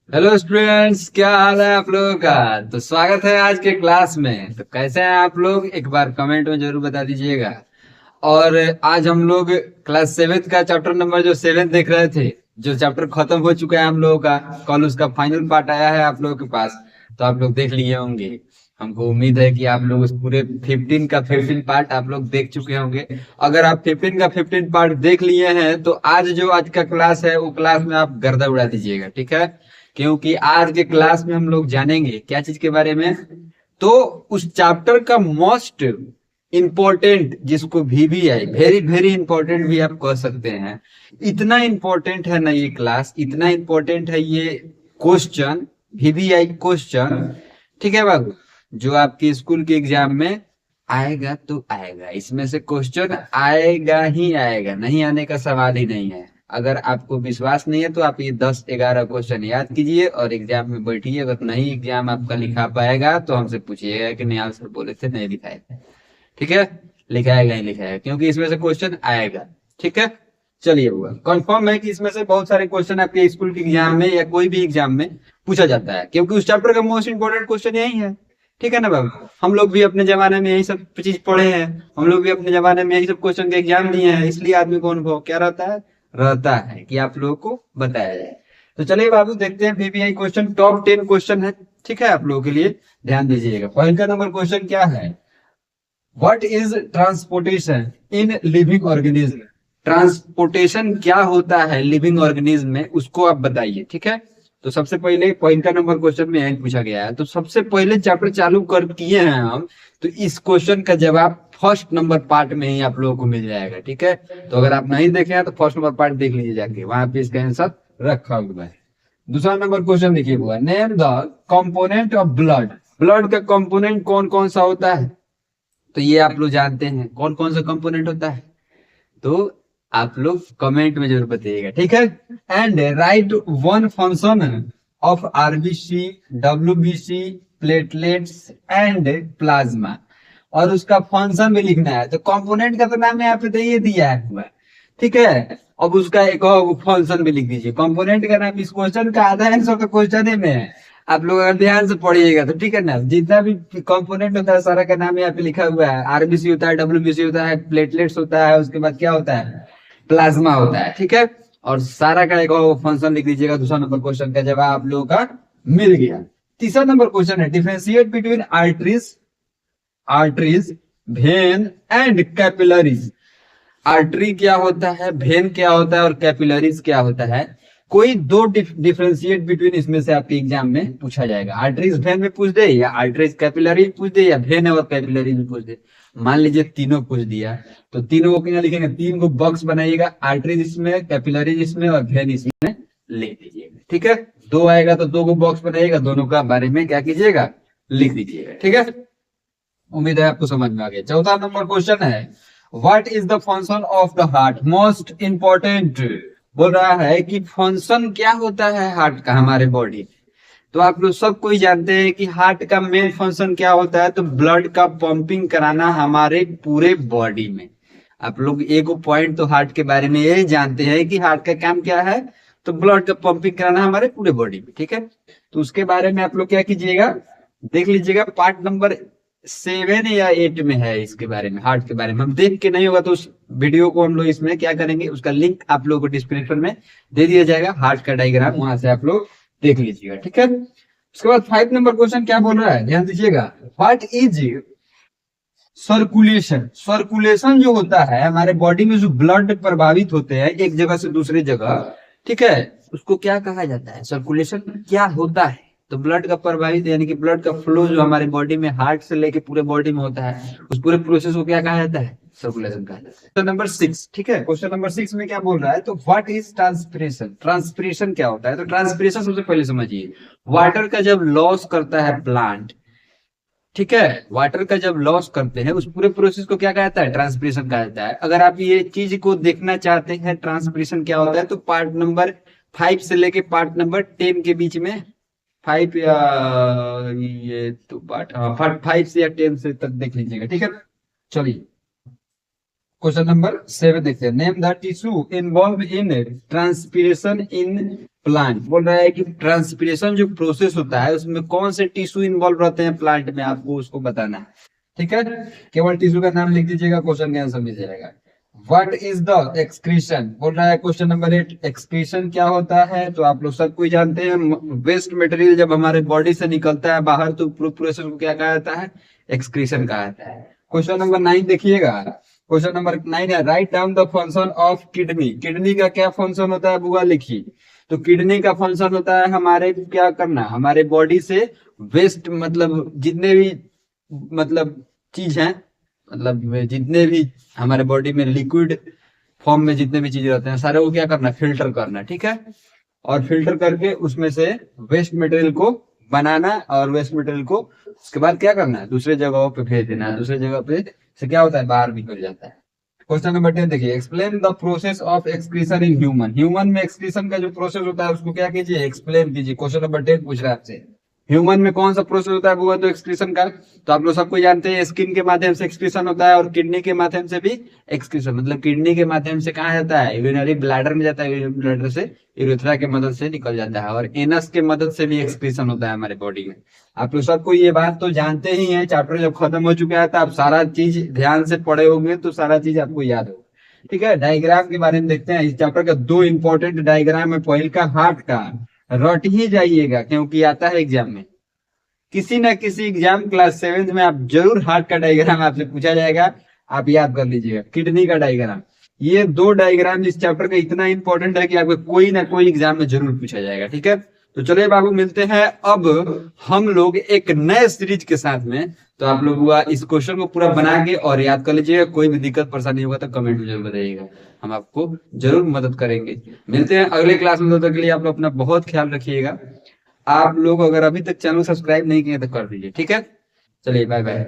Hello students, क्या हाल है आप लोगों का। तो स्वागत है आज के क्लास में। तो कैसे हैं आप लोग, एक बार कमेंट में जरूर बता दीजिएगा। और आज हम लोग क्लास सेवेंथ का चैप्टर नंबर जो 7 देख रहे थे, जो चैप्टर खत्म हो चुका है हम लोगों का। कल उसका फाइनल पार्ट आया है आप लोगों के पास, तो आप लोग देख लिए होंगे। हमको उम्मीद है कि आप लोग उस पूरे 15 का 15 पार्ट आप लोग देख चुके होंगे। अगर आप 15 का 15 पार्ट देख लिए हैं तो आज का क्लास है वो क्लास में आप गर्दा उड़ा दीजिएगा, ठीक है। क्योंकि आज के क्लास में हम लोग जानेंगे क्या चीज के बारे में। तो उस चैप्टर का मोस्ट इंपॉर्टेंट, जिसको VVI वेरी वेरी इंपॉर्टेंट भी आप कह सकते हैं, इतना इंपॉर्टेंट है ना ये क्लास, इतना इंपॉर्टेंट है ये क्वेश्चन, VVI क्वेश्चन, ठीक है बाबू। जो आपके स्कूल के एग्जाम में आएगा तो आएगा, इसमें से क्वेश्चन आएगा ही आएगा, नहीं आने का सवाल ही नहीं है। अगर आपको विश्वास नहीं है तो आप ये 10-11 क्वेश्चन याद कीजिए और एग्जाम में बैठिए। अगर नहीं एग्जाम आपका लिखा पाएगा तो हमसे पूछिएगा कि नहीं सर बोले थे नहीं लिखाए थे, ठीक है। लिखाएगा ही लिखाएगा, क्योंकि इसमें से क्वेश्चन आएगा, ठीक है। चलिए, हुआ कंफर्म है कि इसमें से बहुत सारे क्वेश्चन आपके स्कूल के एग्जाम में या कोई भी एग्जाम में पूछा जाता है, क्योंकि उस चैप्टर का मोस्ट इंपोर्टेंट क्वेश्चन यही है, ठीक है ना बाबू। हम लोग भी अपने जमाने में यही सब चीज पढ़े हैं, हम लोग भी अपने जमाने में यही सब क्वेश्चन के एग्जाम दिए हैं, इसलिए आदमी को अनुभव क्या रहता है कि आप लोगों को बताया जाए। तो चलिए बाबू, देखते हैं VVI क्वेश्चन, टॉप 10 क्वेश्चन है, ठीक है। आप लोगों के लिए ध्यान दीजिएगा। पहला नंबर क्वेश्चन क्या है, what is transportation in living organism. Transportation क्या होता है लिविंग ऑर्गेनिज्म में, उसको आप बताइए, ठीक है। तो सबसे पहले पॉइंट का नंबर क्वेश्चन में यही पूछा गया है, तो सबसे पहले चैप्टर चालू कर किए हैं हम, तो इस क्वेश्चन का जवाब फर्स्ट नंबर पार्ट में ही आप लोगों को मिल जाएगा, ठीक है। तो अगर आप नहीं देखे हैं तो फर्स्ट नंबर पार्ट देख लीजिए जाके, वहां पे इसका आंसर रखा हुआ है। दूसरा नंबर क्वेश्चन देखिए, हुआ name the component of blood. Blood का कंपोनेंट कौन कौन सा होता है, तो ये आप लोग जानते हैं कौन कौन सा कंपोनेंट होता है, तो आप लोग कमेंट में जरूर बताइएगा, ठीक है। And right one function of RBC, WBC, platelets and plasma, और उसका फंक्शन भी लिखना है। तो कंपोनेंट का तो नाम यहाँ पे तो ये दिया है हुआ, ठीक है। अब उसका एक और फंक्शन भी लिख दीजिए। कंपोनेंट का नाम इस क्वेश्चन का आधा आंसर का क्वेश्चन में है, आप लोग अगर ध्यान से पढ़िएगा तो, ठीक है ना। जितना भी कंपोनेंट होता है सारा का नाम यहाँ पे लिखा हुआ है। RBC होता है, WBC होता है, प्लेटलेट्स होता है, उसके बाद क्या होता है, प्लाज्मा होता है, ठीक है। और सारा का एक और फंक्शन लिख दीजिएगा। दूसरा नंबर क्वेश्चन का जवाब आप लोगों का मिल गया। तीसरा नंबर क्वेश्चन है, differentiate between arteries, veins and capillaries. Artery क्या होता है, भेन क्या होता है और कैपिलरीज क्या होता है। कोई दो डिफरेंशिएट बिटवीन इसमें से आपके एग्जाम में पूछा जाएगा। आर्टरीज भेन में पूछ दे, या आर्टरीज कैपिलरी पूछ दे, या भेन और कैपिलरी में पूछ दे। मान लीजिए तीनों पूछ दिया, तो तीनों को क्या लिखेंगे, तीन को बॉक्स बनाइएगा, आर्टरीज इसमें, कैपिलरीज इसमें और भेन इसमें लिख दीजिएगा, ठीक है। दो आएगा तो दो को बॉक्स बनाइएगा, दोनों का बारे में क्या कीजिएगा, लिख दीजिएगा, ठीक है। उम्मीद है आपको समझ में आ गया। चौथा नंबर क्वेश्चन है, what is the function of the heart, most important. बोल रहा है कि फंक्शन क्या होता है हार्ट का हमारे बॉडी में। तो आप लोग सब कोई जानते हैं कि हार्ट का मेन फंक्शन क्या होता है, तो ब्लड का पंपिंग कराना हमारे पूरे बॉडी में। आप लोग एक पॉइंट तो हार्ट के बारे में ये जानते हैं कि हार्ट का काम क्या है, तो ब्लड का पंपिंग कराना हमारे पूरे बॉडी में, ठीक है। तो उसके बारे में आप लोग क्या कीजिएगा, देख लीजिएगा। पार्ट नंबर 7 या 8 में है इसके बारे में, हार्ट के बारे में। हम देख के नहीं होगा तो उस वीडियो को हम लोग इसमें क्या करेंगे, उसका लिंक आप लोगों को डिस्क्रिप्शन में दे दिया जाएगा, हार्ट का डायग्राम, वहां से आप लोग देख लीजिएगा, ठीक है। उसके बाद 5 नंबर क्वेश्चन क्या बोल रहा है, ध्यान दीजिएगा। What is circulation. सर्कुलेशन जो होता है हमारे बॉडी में, जो ब्लड प्रभावित होते हैं एक जगह से दूसरी जगह, ठीक है, उसको क्या कहा जाता है, सर्कुलेशन क्या होता है। तो ब्लड का प्रभावित यानी कि ब्लड का फ्लो जो हमारे बॉडी में हार्ट से लेके पूरे बॉडी में होता है, उस पूरे प्रोसेस को क्या कहा जाता है, सर्कुलेशन कहा जाता है। तो नंबर 6, ठीक है, क्वेश्चन नंबर 6 में क्या बोल रहा है, तो व्हाट इज ट्रांसपिरेशन। ट्रांसपिरेशन क्या होता है, तो ट्रांसपिरेशन सबसे पहले समझिए, वाटर का जब लॉस करता है प्लांट, ठीक है, वाटर का जब लॉस करते हैं उस पूरे प्रोसेस को क्या कहता है, ट्रांसपिरेशन कहा जाता है। अगर आप ये चीज को देखना चाहते हैं ट्रांसपिरेशन क्या होता है, तो पार्ट नंबर 5 से लेके पार्ट नंबर 10 के बीच में, 5 या ये तो पार्ट, हाँ, पार्ट 5 से या 10 से तक देख लीजिएगा, ठीक है। चलिए, क्वेश्चन नंबर 7 देखते हैं। Name the tissue involve in transpiration in plant. बोल रहा है कि ट्रांसपीरेशन जो प्रोसेस होता है उसमें कौन से टिश्यू इन्वॉल्व रहते हैं प्लांट में, आपको उसको बताना है। ठीक है, केवल टिश्यू का नाम लिख दीजिएगा, क्वेश्चन का आंसर मिल जाएगा। What is the excretion. बोल रहा है क्वेश्चन नंबर 8 एक्सक्रीशन क्या होता है। तो आप लोग सब कोई जानते हैं, वेस्ट मटेरियल जब हमारे बॉडी से निकलता है बाहर तो प्रोसेस को क्या कहा जाता है, एक्सक्रीशन कहा जाता है। क्वेश्चन नंबर 9 देखिएगा। क्वेश्चन नंबर 9 है write down the function of kidney. Kidney का क्या फंक्शन होता है बुआ लिखिए। तो किडनी का फंक्शन होता है हमारे क्या करना, हमारे बॉडी से वेस्ट मतलब जितने भी मतलब चीज है, मतलब जितने भी हमारे बॉडी में लिक्विड फॉर्म में जितने भी चीज रहते हैं सारे को क्या करना, फिल्टर करना। ठीक है, और फिल्टर करके उसमें से वेस्ट मटेरियल को बनाना और वेस्ट मटेरियल को उसके बाद क्या करना है, दूसरे जगहों पे भेज देना है। दूसरे जगह पे से क्या होता है, बाहर निकल जाता है। क्वेश्चन नंबर 10 देखिए। Explain the process of excretion in human. Human में एक्सक्रीशन का जो प्रोसेस होता है उसको क्या कीजिए, एक्सप्लेन कीजिए। क्वेश्चन नंबर 10 पूछ रहा है आपसे ह्यूमन में कौन सा प्रोसेस होता है वो तो एक्सक्रीशन का। तो आप लोग सबको जानते हैं स्किन के माध्यम से एक्सक्रीशन होता है और किडनी के माध्यम से भी एक्सक्रीशन, मतलब किडनी के माध्यम से कहाँ जाता है, यूरिनरी ब्लैडर में जाता है, यूरिनरी ब्लैडर से यूरेथ्रा के मदद से निकल जाता है, और एनस के मदद से भी एक्सक्रीशन होता है हमारे बॉडी में। आप लोग सबको ये बात तो जानते ही हैं, चैप्टर जब खत्म हो चुका है तो आप सारा चीज ध्यान से पढ़े होंगे तो सारा चीज आपको याद होगा। ठीक है, डायग्राम के बारे में देखते हैं। इस चैप्टर का 2 इंपॉर्टेंट डायग्राम है। पहल का हार्ट का रट ही जाइएगा क्योंकि आता है एग्जाम में, किसी ना किसी एग्जाम क्लास 7 में आप जरूर हार्ट का डायग्राम आपसे पूछा जाएगा, आप याद कर लीजिएगा। किडनी का डायग्राम, ये 2 डायग्राम इस चैप्टर का इतना इंपॉर्टेंट है कि आपको कोई ना कोई एग्जाम में जरूर पूछा जाएगा। ठीक है, तो चलिए बाबू मिलते हैं अब हम लोग एक नए सीरीज के साथ में। तो आप लोग इस क्वेश्चन को पूरा बना के और याद कर लीजिएगा। कोई भी दिक्कत परेशानी होगा तो कमेंट में जरूर बताइएगा, हम आपको जरूर मदद करेंगे। मिलते हैं अगले क्लास में, तब तक के लिए आप लोग अपना बहुत ख्याल रखिएगा। आप लोग अगर अभी तक चैनल सब्सक्राइब नहीं किए तो कर दीजिए। ठीक है, चलिए बाय बाय।